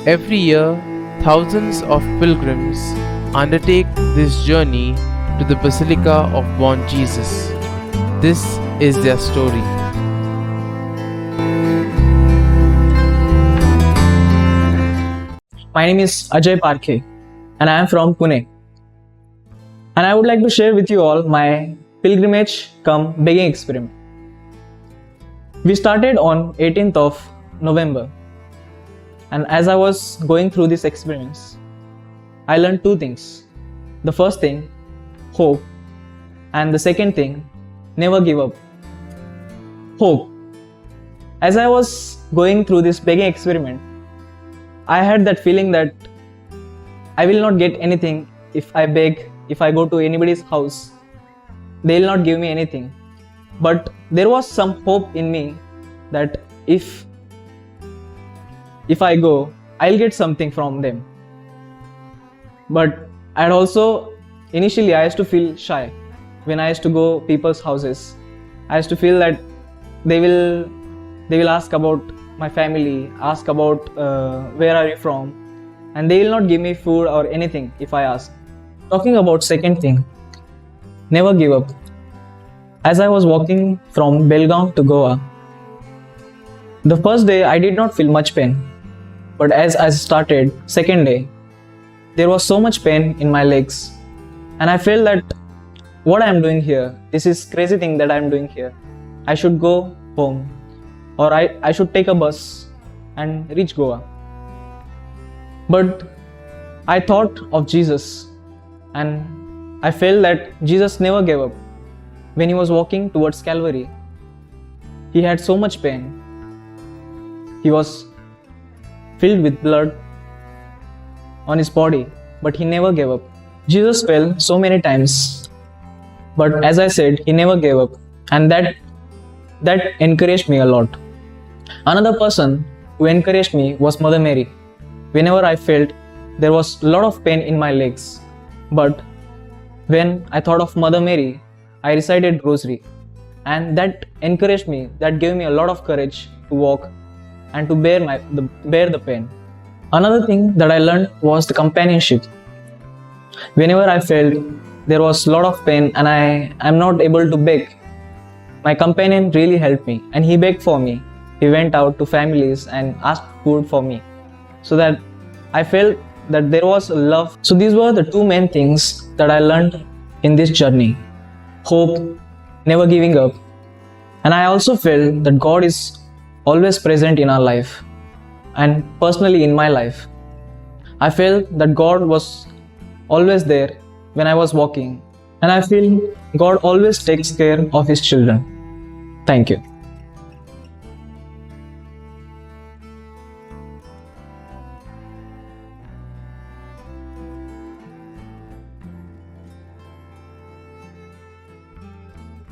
Every year, thousands of pilgrims undertake this journey to the Basilica of Born Jesus. This is their story. My name is Ajay Parkeh and I am from Pune. And I would like to share with you all my pilgrimage cum begging experiment. We started on 18th of November. And as I was going through these experiments, I learned two things. The first thing, hope. And the second thing, never give up. Hope. As I was going through this begging experiment, I had that feeling that I will not get anything if I beg, if I go to anybody's house. They will not give me anything. But there was some hope in me that if I go, I'll get something from them. But initially I used to feel shy when I used to go people's houses. I used to feel that they will ask about my family, ask about where are you from, and they will not give me food or anything if I ask. Talking about second thing, never give up. As I was walking from Belgaum to Goa, the first day I did not feel much pain. But as I started, second day, there was so much pain in my legs. And I felt that what I am doing here, this is crazy thing that I am doing here. I should go home or I should take a bus and reach Goa. But I thought of Jesus and I felt that Jesus never gave up. When he was walking towards Calvary, he had so much pain. He was filled with blood on his body, but he never gave up. Jesus fell so many times, but as I said, he never gave up, and that encouraged me a lot. Another person who encouraged me was Mother Mary. Whenever I felt there was a lot of pain in my legs, but when I thought of Mother Mary, I recited rosary, and that encouraged me, that gave me a lot of courage to walk and to bear the pain. Another thing that I learned was the companionship. Whenever I felt there was a lot of pain and I am not able to beg, my companion really helped me and he begged for me. He went out to families and asked food for me, so that I felt that there was love. So these were the two main things that I learned in this journey. Hope, never giving up. And I also felt that God is always present in our life, and personally in my life. I felt that God was always there when I was walking, and I feel God always takes care of his children. Thank you.